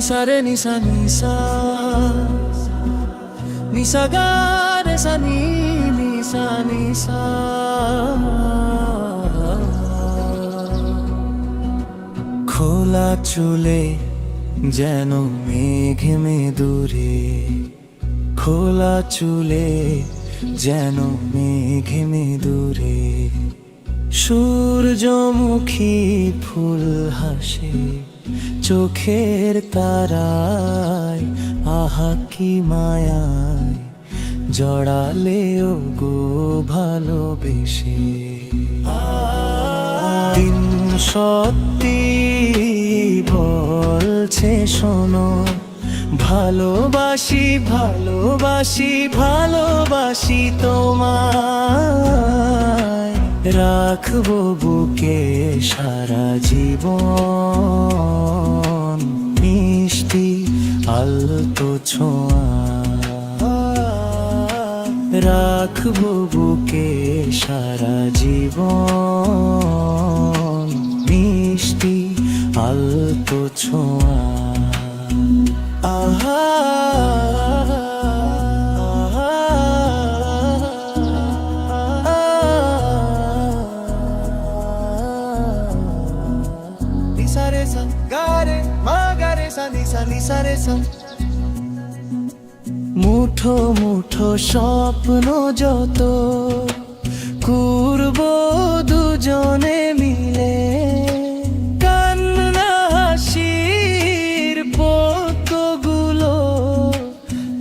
নিসা রে নিসা নিসা নিসা গা রে সা নি নিসা নিসা। খোলা চুলে যেন মেঘ দূরে, খোলা চুলে যেন মেঘ দূরে। সূর্যমুখী ফুল হাসে চোখের তারায়, আহা কি মায়ায় জড়ালেও গো ভালোবেসে। দিন সত্যি বলছে শোনো, ভালোবাসি ভালোবাসি ভালোবাসি তোমায়। রাখবো বুকে সারা জীবন, মিষ্টি আলতো ছোঁয়া। রাখবো বুকে সারা জীবন, মিষ্টি আলতো ছোঁয়া। আহা নিসা রে সা গা রে মা গা রে সা নিসা নিসা রে সা। মুঠো মুঠো স্বপ্ন যত করবো দুজনে মিলে, কান্না হাসির পদ্মগুলো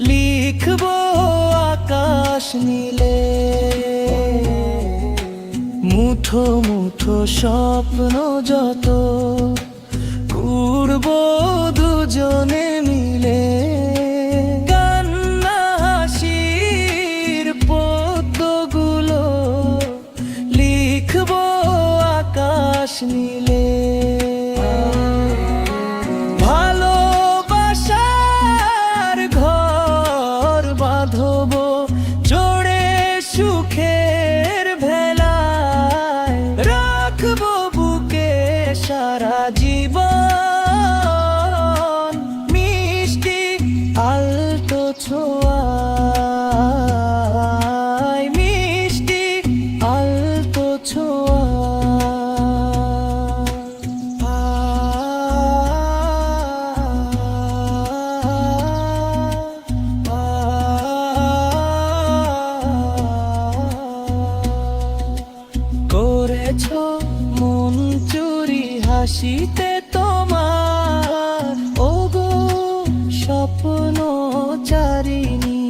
লিখবো আকাশ নীলে। মুঠো মুঠো স্বপ্ন যত করবো দুজনে মিলে, নীলে। ভালোবাসার ঘর বাঁধবো জোড়ে সুখের ভেলায়, রাখবো বুকে সারা জীবন, মিষ্টি আলতো ছোঁয়ায়, মিষ্টি আলতো ছোঁয়া। করেছো মন চুরি হাসিতে তোমার, ওগো স্বপ্ন চারিণী।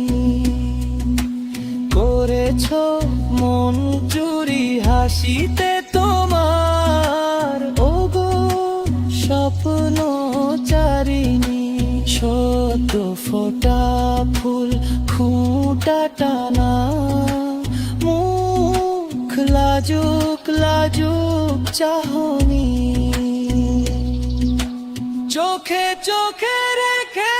করেছো মন চুরি হাসিতে তোমার, ওগো স্বপ্ন চারিণী। সদ্য ফোটা ফুল খুঁটা টানা, লাজুক লাজুক চাহনি, চোখে চোখে রেখে